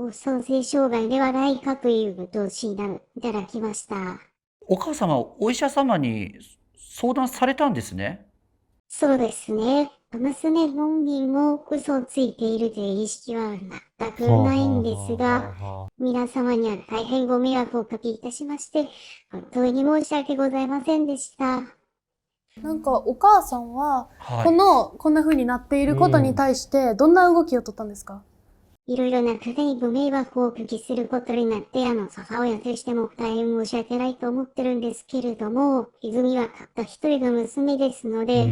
妄想性障害ではないかというご診断いただきました。お母様、お医者様に相談されたんですね。そうですね。娘本人も嘘をついているという意識は全くないんですが、皆様には大変ご迷惑をおかけいたしまして、本当に申し訳ございませんでした。なんかお母さんは、はい。こんな風になっていることに対してどんな動きを取ったんですか？いろいろな方にご迷惑をおかけすることになって、母親としても大変申し訳ないと思ってるんですけれども、泉はたった一人の娘ですので、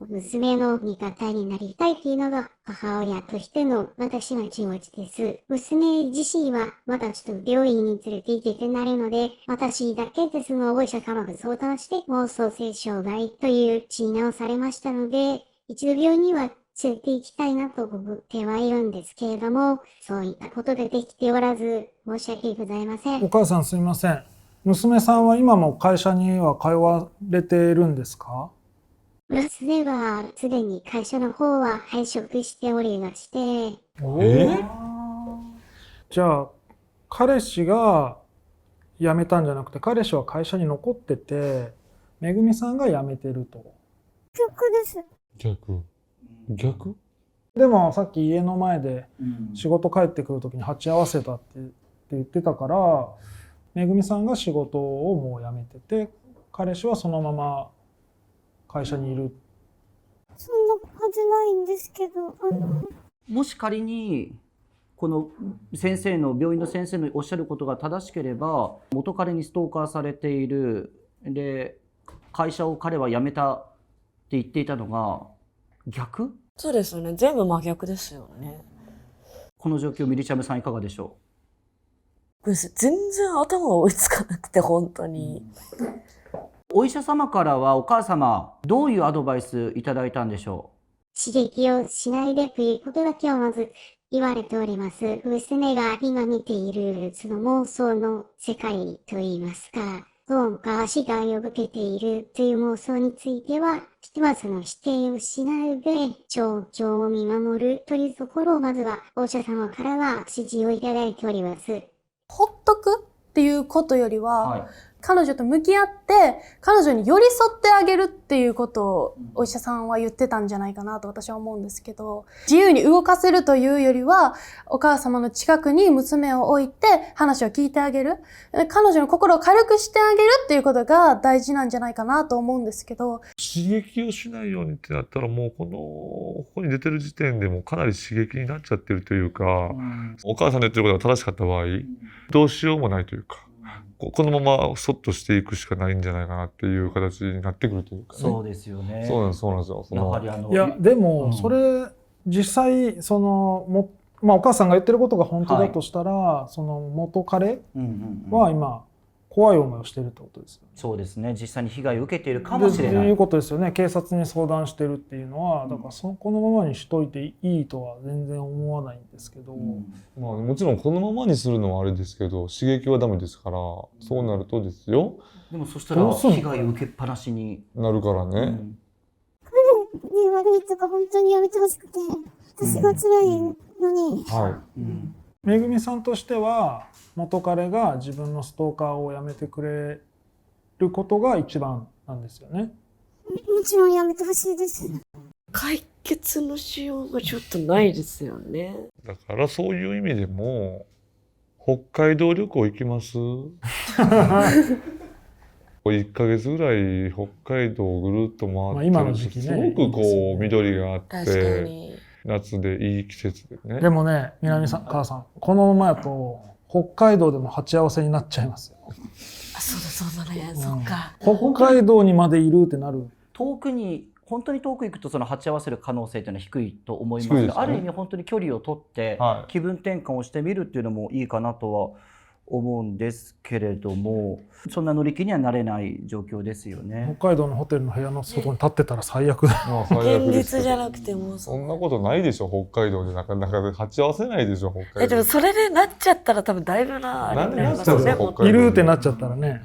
娘の味方になりたいというのが母親としての私の気持ちです。娘自身はまだちょっと病院に連れて行けてないので、私だけでそのお医者様と相談して妄想性障害という診断をされましたので、一度病院には連れて行きたいなと思ってはいるんですけれども、そういったことでできておらず、申し訳ございません。お母さんすみません。娘さんは今も会社には通われているんですか？娘はすでに会社の方は退職しておりまして、じゃあ彼氏が辞めたんじゃなくて、彼氏は会社に残ってて、めぐみさんが辞めてると。逆です。逆でもさっき家の前でうん仕事帰ってくる時に鉢合わせたって言ってたから、めぐみさんが仕事をもう辞めてて、彼氏はそのまま会社にいる。そんなはずないんですけど、もし仮にこの先生の病院の先生のおっしゃることが正しければ、元彼にストーカーされている、で会社を彼は辞めたって言っていたのが逆？そうですよね。全部真逆ですよね。この状況、ミリチャムさんいかがでしょ全然頭が追いつかなくて、本当に。う？お医者様からはお母様、どういうアドバイスいただいたんでしょ刺激をしないでということだけはまず言われております。娘が今見ているその妄想の世界といいますか、どうか被害を受けているという妄想については、ひとまずの否定をしないで状況を見守るというところをまずはお医者様からは指示をいただいております。ほっとくっていうことよりう？は、はい。彼女と向き合って彼女に寄り添ってあげるっていうことをお医者さんは言ってたんじゃないかなと私は思うんですけど、自由に動かせるというよりは、お母様の近くに娘を置いて話を聞いてあげる、彼女の心を軽くしてあげるっていうことが大事なんじゃないかなと思うんですけど。刺激をしないようにってなったら、もうここに出てる時点でもうかなり刺激になっちゃってるというか、お母さんの言ってることが正しかった場合、どうしようもないというか、このままそっとしていくしかないんじゃないかなっていう形になってくるというかね。そうですよね。そうなんですよ。やはりいやでもそれ実際そのまあお母さんが言ってることが本当だとしたら、その元彼は今怖い思いをしてるってことですよね。そうですね。実際に被害を受けているかもしれない。ということですよね。警察に相談してるっていうのは、だからこのままにしといていいとは全然思わないんですけど、まあもちろんこのままにするのはあれですけど、刺激はダメですから、そうなるとですよ。でもそしたら被害を受けっぱなしになるからね。彼に悪いとか本当にやめてほしくて、私が辛いのに。はい。めぐみさんとしては元彼が自分のストーカーをやめてくれることが一番なんですよね。もちろんやめてほしいです。解決のしようがちょっとないですよね。だからそういう意味でも、北海道旅行行きます1ヶ月ぐらい北海道をぐるっと回ってると、すごくこう緑があって、夏でいい季節でね。でもね、南さん、母さん、このままやと北海道でも鉢合わせになっちゃいますよ。そうだね、そっか。北海道にまでいるってなる。遠くに本当に遠く行くとその鉢合わせる可能性というのは低いと思いますが、ある意味本当に距離を取って気分転換をしてみるっていうのもいいかなとは思うんですけれども、そんな乗り気にはなれない状況ですよね。北海道のホテルの部屋の外に立ってたら最悪だ。現実じゃなくてもそんなことないでしょ。北海道でなかなか鉢合わせないでしょ。北海道。でもそれでなっちゃったら多分だいぶな。なんでなっちゃうの？いるってなっちゃったらね。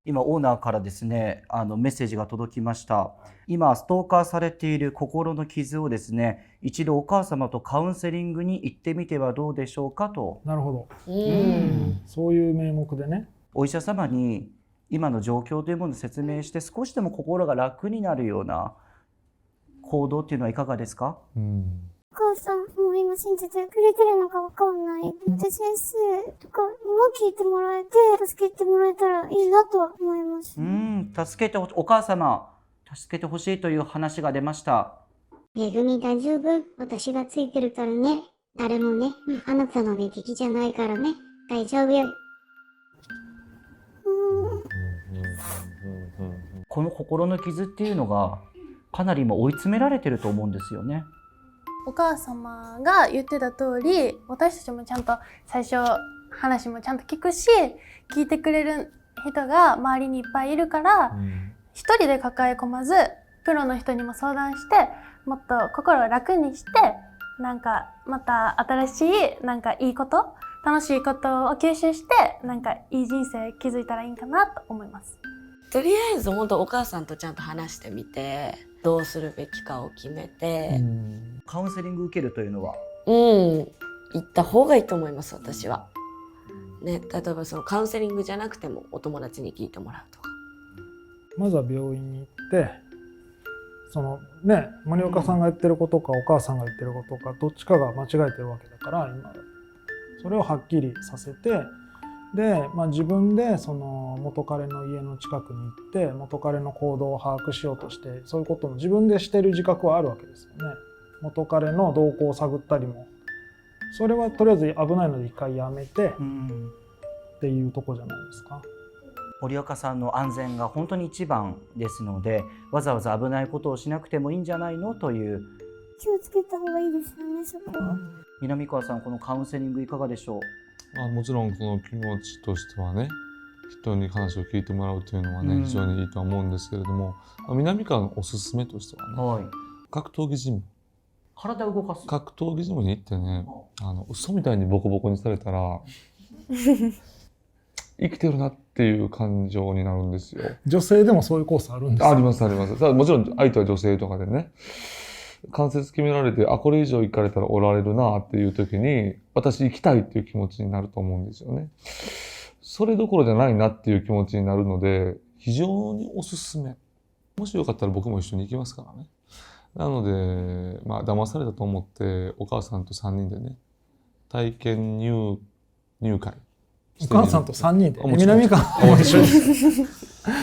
今オーナーからですね、メッセージが届きました。今ストーカーされている心の傷をですね、一度お母様とカウンセリングに行ってみてはどうでしょうかと。なるほど。そういう名目でね。お医者様に今の状況というものを説明して、少しでも心が楽になるような行動っていうのはいかがですか？お母さんも今信じてくれてるのかわかんない。で、先生とかにも聞いてもらえて、助けてもらえたらいいなとは思います。助けて、お母様、助けてほしいという話が出ました。めぐみ大丈夫？私がついてるからね。誰もね、あなたのね、敵じゃないからね。大丈夫よ。この心の傷っていうのが、かなり今追い詰められてると思うんですよね。お母様が言ってた通り、私たちもちゃんと最初話もちゃんと聞くし、聞いてくれる人が周りにいっぱいいるから、一人で抱え込まず、プロの人にも相談して、もっと心を楽にして、なんかまた新しいなんかいいこと、楽しいことを吸収して、なんかいい人生築いたらいいかなと思います。とりあえず本当お母さんとちゃんと話してみて、どうするべきかを決めて、カウンセリング受けるというのは、行った方がいいと思います、私は。ね、例えばそのカウンセリングじゃなくてもお友達に聞いてもらうとか。まずは病院に行って、そのね、森岡さんが言ってることかお母さんが言ってることか、どっちかが間違えてるわけだから、今それをはっきりさせて、で、自分でその元彼の家の近くに行って元彼の行動を把握しようとして、そういうことも自分でしてる自覚はあるわけですよね。元彼の動向を探ったりも、それはとりあえず危ないので一回やめてっていうとこじゃないですか。森岡さんの安全が本当に一番ですので、わざわざ危ないことをしなくてもいいんじゃないのという。気をつけた方がいいですよね、そこは。南川さん、このカウンセリングいかがでしょう？もちろんこの気持ちとしてはね、人に話を聞いてもらうというのはね、非常にいいとは思うんですけれども、南川のおすすめとしてはね、格闘技ジム、体を動かす格闘技ジムに行ってね、嘘みたいにボコボコにされたら生きてるなっていう感情になるんですよ。女性でもそういうコースあるんですか？ありますあります。もちろん相手は女性とかでね、関節決められて、これ以上行かれたらおられるなっていう時に、私行きたいっていう気持ちになると思うんですよね。それどころじゃないなっていう気持ちになるので、非常におすすめ。もしよかったら僕も一緒に行きますからね。なので、騙されたと思ってお母さんと3人でね、体験入会お母さんと3人で南川も一緒に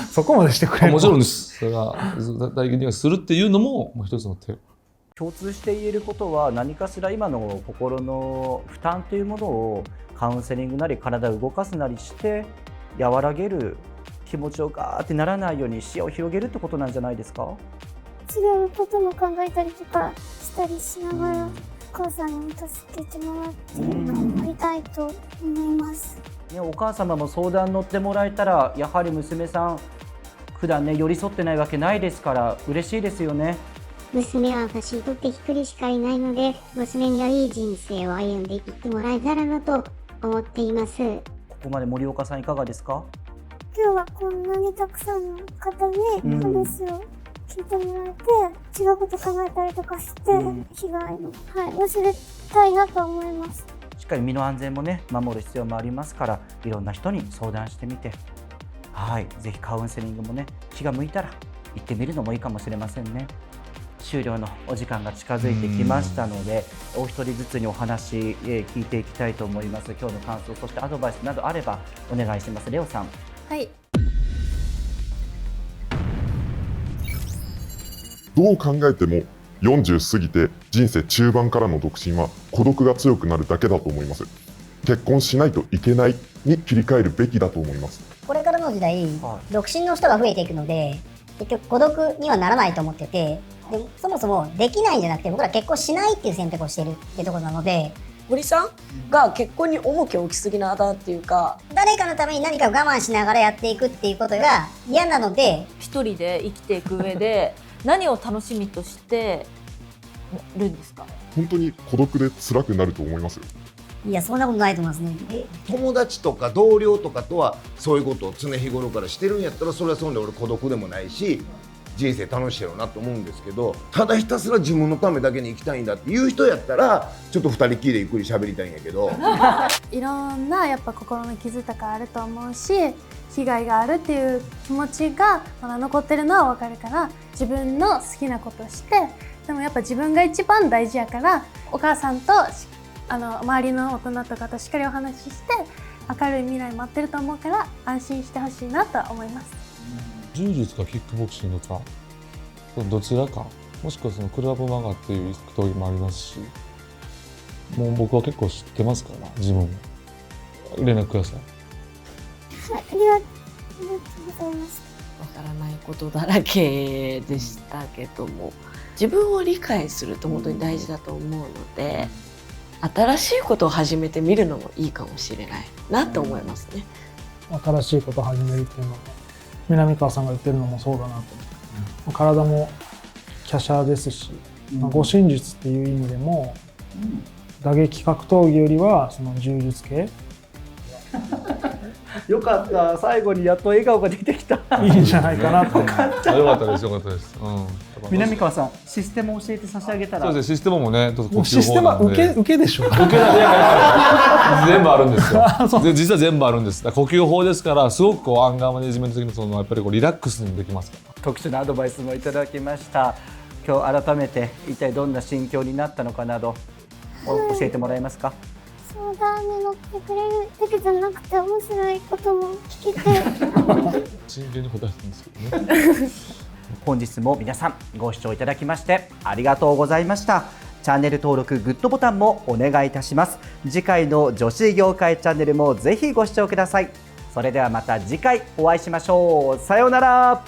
そこまでしてくれる？もちろんです。それが体験入会するっていうのももう一つの手。共通して言えることは、何かしら今の心の負担というものをカウンセリングなり体を動かすなりして和らげる、気持ちをガーってならないように視野を広げるってことなんじゃないですか？違うことも考えたりとかしたりしながら、お母さんにも助けてもらってやりたいと思います。お母様も相談乗ってもらえたら、やはり娘さん普段ね寄り添ってないわけないですから嬉しいですよね。娘は私にとって一人しかいないので、娘にはいい人生を歩んでいってもらえたらなと思っています。ここまで森岡さんいかがですか？今日はこんなにたくさんの方に話を聞いてもらえて、違うこと考えたりとかして、被害を、忘れたいなと思います。しっかり身の安全もね守る必要もありますから、いろんな人に相談してみて、ぜひカウンセリングもね気が向いたら行ってみるのもいいかもしれませんね。終了のお時間が近づいてきましたので、お一人ずつにお話聞いていきたいと思います。今日の感想、そしてアドバイスなどあればお願いします。レオさん。はい。どう考えても40過ぎて人生中盤からの独身は孤独が強くなるだけだと思います。結婚しないといけないに切り替えるべきだと思います。これからの時代、独身の人が増えていくので、結局孤独にはならないと思ってて、でそもそもできないんじゃなくて、僕ら結婚しないっていう選択をしてるっていうところなので、森さんが結婚に重きを置きすぎなだっていうか、誰かのために何かを我慢しながらやっていくっていうことが嫌なので、一人で生きていく上で何を楽しみとしてるんですか？本当に孤独で辛くなると思いますよ。いや、そんなことないと思いますね。友達とか同僚とかとはそういうことを常日頃からしてるんやったら、それはそんで俺孤独でもないし人生楽しいやろうなと思うんですけど、ただひたすら自分のためだけに生きたいんだっていう人やったらちょっと2人きりでゆっくり喋りたいんやけどいろんなやっぱ心の傷とかあると思うし、被害があるっていう気持ちがまだ残ってるのは分かるから、自分の好きなことして、でもやっぱ自分が一番大事やから、お母さんと周りの大人とかとしっかりお話しして、明るい未来待ってると思うから安心してほしいなとは思います。柔術かキックボクシングかどちらか、もしくはそのクラブマガっていう格闘技もありますし、もう僕は結構知ってますから自分も。連絡ください。ありがとうございます。わからないことだらけでしたけども、自分を理解すると本当に大事だと思うので、新しいことを始めてみるのもいいかもしれないなと思いますね。新しいことを始めるっていうのは南川さんが言ってるのもそうだなと思って、体も華奢ですし、護身術っていう意味でも、打撃格闘技よりはその柔術系よかった、最後にやっと笑顔が出てきた。いいんじゃないかなと思って。よかったです、よかったです。南川さん、システムを教えて差し上げたら。そうですね、システムもね、システムは受けでしょ。受けだけ全部あるんですよ。実は全部あるんです。呼吸法ですから、すごくアンガーマネジメント的にやっぱりリラックスにできますから。特殊なアドバイスもいただきました。今日改めて一体どんな心境になったのかなど教えてもらえますか。相談に乗ってくれるだけじゃなくて面白いことも聞けて真剣に答えてるんですけどね。本日も皆さんご視聴いただきましてありがとうございました。チャンネル登録、グッドボタンもお願いいたします。次回の女子業界チャンネルもぜひご視聴ください。それではまた次回お会いしましょう。さようなら。